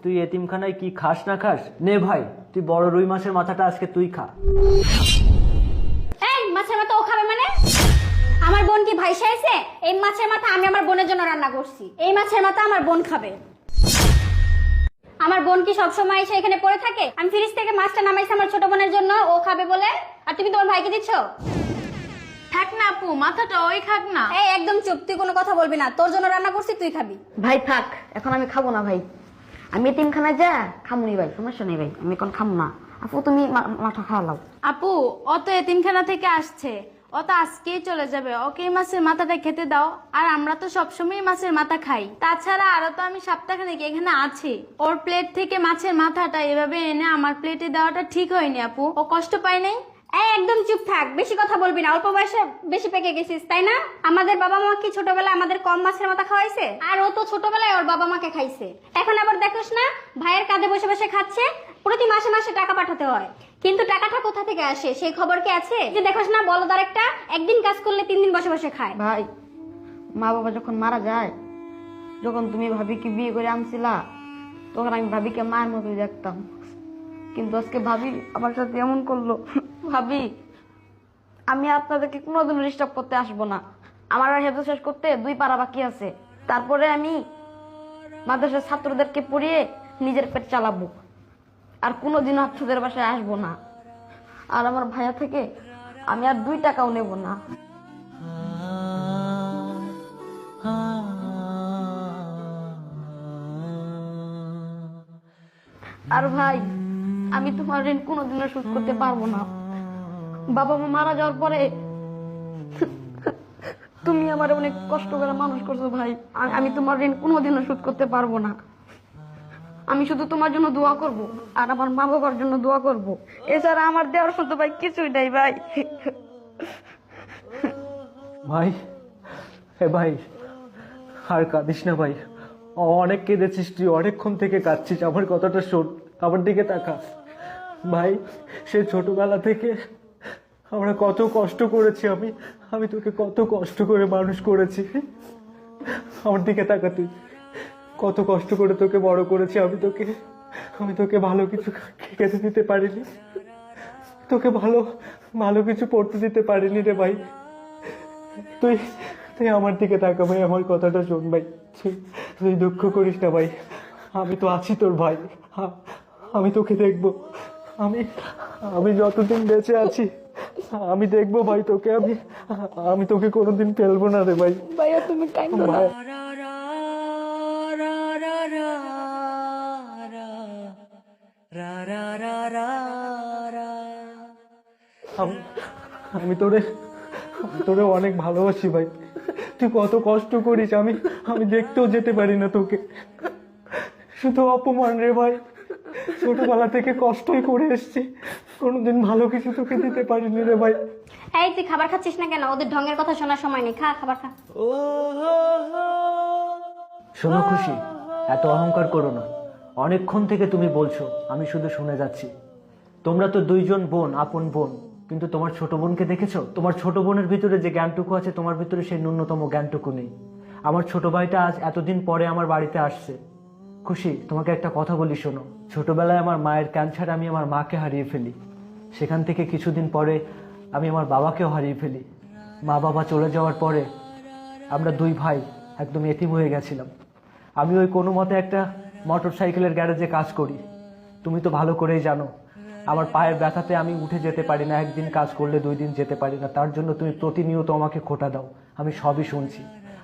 তুই এতিমখানায় কি খাস না খাস, নে ভাই তুই বড় রুই মাছের মাথাটা আজকে তুই খা। এই মাছের মাথা ও খাবে মানে? আমার বোন কি ভাইসা আছে? এই মাছের মাথা আমি আমার বোনের জন্য রান্না করছি। এই মাছের মাথা আমার বোন খাবে। আমার বোন কি সবসময় এসে এখানে পড়ে থাকে? আমি ফ্রিজ থেকে মাছটা নামাইছি আমার ছোট বোনের জন্য, ও খাবে বলে, আর তুমি তোমার ভাইকে দিচ্ছ? থাক না আপু, মাথাটা ওই খাক না। এই একদম চুপ, তুই কোনো কথা বলবি না। তোর জন্য রান্না করছি, তুই খাবি। ভাই থাক, এখন আমি খাবো না ভাই। আমি এতিমখানায় যা খামুনি ভাই, সমস্যা নেই ভাই, আমি এখন খামো না। আপু তুমি মাথা খাওয়া লাও। আপু ও তো এতিমখানা থেকে আসছে, ও তো আজকেই চলে যাবে, ওকে মাছের মাথাটা খেতে দাও। আর আমরা তো সবসময় মাছের মাথা খাই, তাছাড়া আরো তো আমি সপ্তাহখানেক এখানে আছি। ওর প্লেট থেকে মাছের মাথাটা এভাবে এনে আমার প্লেটে দেওয়াটা ঠিক হয়নি আপু, ও কষ্ট পায় নাই? এই একদম চুপ থাক, বেশি কথা বলবি না। অল্প বয়সে বেশি পেকে গেছিস তাই না? আমাদের বাবা মা কি ছোটবেলায় আমাদের কম মাছের মাথা খাওয়াইছে? আর ও তো ছোটবেলায় ওর বাবা মাকে খাইছে। এখন আবার দেখোস না ভাইয়ের কাঁধে বসে বসে খাচ্ছে, প্রতি মাসে মাসে টাকা পাঠাতে হয়। কিন্তু টাকাটা কোথা থেকে আসে সেই খবর কি আছে? যে দেখোস না বলদার একটা, একদিন কাজ করলে 3 দিন বসে বসে খায়। ভাই মা বাবা যখন মারা যায়, যখন তুমি ভাবিকে বিয়ে করে আনছিলা, তখন আমি ভাবিকে মায়ের মতোই দেখতাম। কিন্তু আজকে ভাবি আমার সাথে এমন করলো। ভাবি আমি আপনাদেরকে কোনোদিন ডিস্টার্ব করতে আসবো না। আমার আর হেফজ শেষ করতে 2 পারা বাকি আছে। তারপরে আমি মাদ্রাসার ছাত্রদেরকে পড়িয়ে নিজের পেট চালাবো, আর কোনোদিনও আপনাদের বাসায় আসবো না। আর আমার ভাইয়া থেকে আমি আর 2 টাকাও নেব না। আর ভাই আমি তোমার ঋণ কোনোদিনও শোধ করতে পারবো না। বাবা মা মারা যাওয়ার পরে তুমি আমার অনেক কষ্ট করে মানুষ করছো ভাই। আমি তোমার ঋণ কোনোদিনও শোধ করতে পারবো না। আমি শুধু তোমার জন্য দোয়া করব, আর আমার মা বাবার জন্য দোয়া করব। এছাড়া আমার দেওয়ার মতো ভাই কিছুই নাই ভাই। ভাই ভাই আর কাঁদিস না ভাই, অনেক কেঁদেছিস তুই, অনেকক্ষণ থেকে কাঁদছিস। আমার কথাটা শোন, আমার দিকে তাকা ভাই। সে ছোটবেলা থেকে আমরা কত কষ্ট করেছি, আমি তোকে কত কষ্ট করে মানুষ করেছি। আমার দিকে তাকা তুই, কত কষ্ট করে তোকে বড় করেছি। আমি তোকে ভালো কিছু খেতে দিতে পারিনি, তোকে ভালো ভালো কিছু পড়তে দিতে পারিনি রে ভাই। তুই তুই আমার দিকে তাকা ভাই, আমার কথাটা শোন ভাই। তুই দুঃখ করিস না ভাই, আমি তো আছি তোর ভাই। আমি তোকে দেখবো, আমি যতদিন বেঁচে আছি আমি দেখবো ভাই তোকে। আমি তোকে কোনোদিন ফেলবো না রে ভাই। ভাইয়া তুমি কাঁদো না। আমি তোরে অনেক ভালোবাসি ভাই। তুই কত কষ্ট করিস, আমি দেখতেও যেতে পারি না তোকে। শুধু অপমান রে ভাই, ছোটবেলা থেকে কষ্টই করে এসছি, কোনোদিন ভালো কিছু তোকে দিতে পারিনি রে ভাই। এই তুই খাবার খাচ্ছিস না কেন? ওদের ঢঙের কথা শোনার সময় নেই, খা খাবার খা। শোনো খুশি, এত অহংকার করো না। অনেকক্ষণ থেকে তুমি বলছো, আমি শুধু শুনে যাচ্ছি। তোমরা তো 2 জন বোন, আপন বোন, কিন্তু তোমার ছোট বোনকে দেখেছো? তোমার ছোট বোনের ভিতরে যে জ্ঞানটুকু আছে তোমার ভিতরে সেই ন্যূনতম জ্ঞানটুকু নেই। আমার ছোট ভাইটা আজ এতদিন পরে আমার বাড়িতে আসছে। খুশি, তোমাকে একটা কথা বলি শোনো। ছোটবেলায় আমার মায়ের ক্যান্সারে আমি আমার মাকে হারিয়ে ফেলি। সেখান থেকে কিছুদিন পরে আমি আমার বাবাকেও হারিয়ে ফেলি। মা বাবা চলে যাওয়ার পরে আমরা 2 ভাই একদম এতিম হয়ে গেছিলাম। আমি ওই কোনো মতে একটা মোটর সাইকেলের গ্যারেজে কাজ করি। তুমি তো ভালো করেই জানো আমার পায়ের ব্যথাতে আমি উঠে যেতে পারি না, একদিন কাজ করলে 2 দিন যেতে পারি না। তার জন্য তুমি প্রতিনিয়ত আমাকে খোঁটা দাও, আমি সবই শুনছি।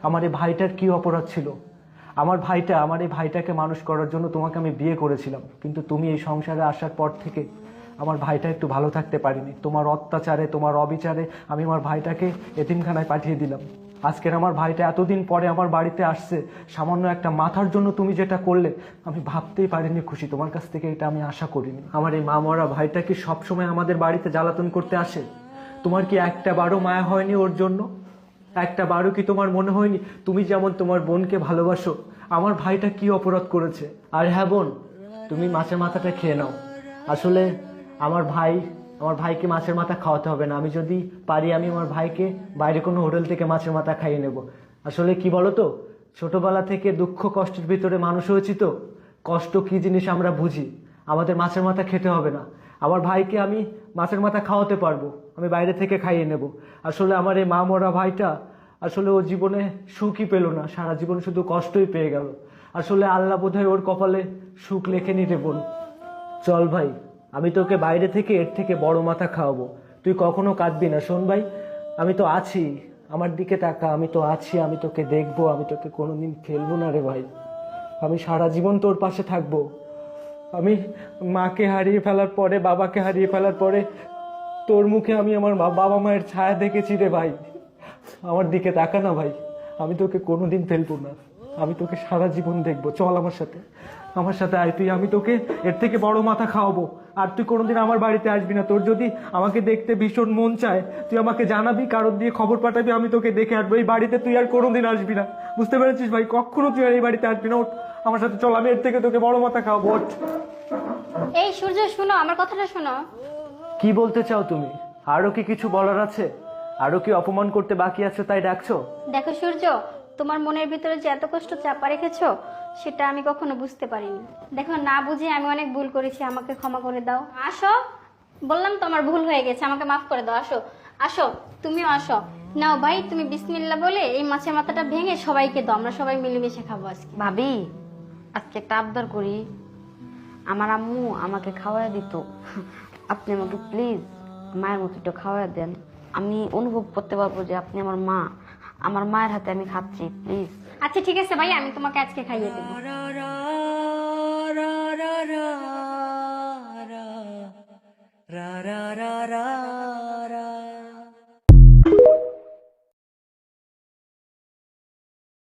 আমার এই ভাইটার কি অপরাধ ছিল? আমার এই ভাইটাকে মানুষ করার জন্য তোমাকে আমি বিয়ে করেছিলাম, কিন্তু তুমি এই সংসারে আসার পর থেকে আমার ভাইটা একটু ভালো থাকতে পারিনি। তোমার অত্যাচারে, তোমার অবিচারে আমি আমার ভাইটাকে এতিমখানায় পাঠিয়ে দিলাম। আজকের আমার ভাইটা এতদিন পরে আমার বাড়িতে আসছে, সামান্য একটা মাথার জন্য তুমি যেটা করলে আমি ভাবতেই পারিনি খুশি। তোমার কাছ থেকে এটা আমি আশা করিনি। আমার এই মা মরা ভাইটা কি সবসময় আমাদের বাড়িতে জ্বালাতন করতে আসে? তোমার কি একটা বারও মায়া হয়নি ওর জন্য? একটা বারও কি তোমার মনে হয়নি তুমি যেমন তোমার বোনকে ভালোবাসো, আমার ভাইটা কি অপরাধ করেছে? আর হ্যাঁ বোন, তুমি মাছের মাথাটা খেয়ে নাও। আসলে আমার ভাইকে মাছের মাথা খাওয়াতে হবে না। আমি যদি পারি আমি আমার ভাইকে বাইরে কোনো হোটেল থেকে মাছের মাথা খাইয়ে নেব। আসলে কি বলো তো, ছোটবেলা থেকে দুঃখ কষ্টের ভিতরে মানুষ হয়েছি তো, কষ্ট কি জিনিস আমরা বুঝি। আমাদের মাছের মাথা খেতে হবে না, আমার ভাইকে আমি মাছের মাথা খাওয়াতে পারবো, আমি বাইরে থেকে খাইয়ে নেব। আসলে আমার এই মা মরা ভাইটা আসলে ও জীবনে সুখই পেল না, সারা জীবন শুধু কষ্টই পেয়ে গেল। আসলে আল্লাহ বোধহয় ওর কপালে সুখ লেখে নি রে বোন। চল ভাই, আমি তোকে বাইরে থেকে এর থেকে বড় মাথা খাওয়াবো, তুই কখনো কাঁদবি না। শোন ভাই, আমি তো আছি, আমার দিকে তাকা, আমি তো আছি, আমি তোকে দেখবো, আমি তোকে কোনোদিন ফেলবো না রে ভাই। আমি সারা জীবন তোর পাশে থাকবো। আমি মাকে হারিয়ে ফেলার পরে, বাবাকে হারিয়ে ফেলার পরে তোর মুখে আমি আমার বাবা মায়ের ছায়া দেখেছি রে ভাই। আমার দিকে তাকা না ভাই, আমি তোকে কোনোদিন ফেলবো না, আমি তোকে সারা জীবন দেখবো। চল আমার সাথে, আমার সাথে আয় তুই, আমি তোকে এর থেকে বড় মাথা খাওয়াবো। আর তুই কোনোদিন আমার বাড়িতে আসবি না, তোর যদি আমাকে দেখতে ভীষণ মন চায় তুই আমাকে জানাবি, কারোর দিয়ে খবর পাঠাবি, আমি তোকে দেখে আসবো। এই বাড়িতে তুই আর কোনোদিন আসবি না, বুঝতে পেরেছিস ভাই? কখনো তুই আর এই বাড়িতে আসবি না। ওঠ আমার সাথে, চল, আমি এর থেকে তোকে বড় মাথা খাওয়াবো। ওঠ। এই সূর্য, শুনো আমার কথাটা শোনো। কি বলতে চাও তুমি? আরো কি কিছু বলার আছে? আরো কি অপমান করতে বাকি আছে তাই ডাকছো? দেখো সূর্য, তোমার মনের ভিতরে যে এত কষ্ট চাপা রেখেছো সেটা আমি কখনো বুঝতে পারিনি। দেখো, না বুঝে আমি অনেক ভুল করেছি, আমাকে ক্ষমা করে দাও। আসো, বললাম তো আমার ভুল হয়ে গেছে, আমাকে মাফ করে দাও। আসো আসো, তুমিও আসো। নাও ভাই, তুমি বিসমিল্লাহ বলে এই মাছের মাথাটা ভেঙে সবাইকে দাও, আমরা সবাই মিলেমিশে খাবো আজকে। ভাবি, আজকে একটা আবদার করি, আমার আম্মু আমাকে খাওয়াই দিত, আপনি আমাকে প্লিজ মায়ের মতো একটু খাওয়াই দেন। আমি অনুভব করতে পারবো যে আপনি আমার মা, আমার মায়ের হাতে আমি খাচ্ছি, প্লিজ। আচ্ছা ঠিক আছে ভাই, আমি তোমাকে আজকে খাইয়ে দেবো। রা রা রা রা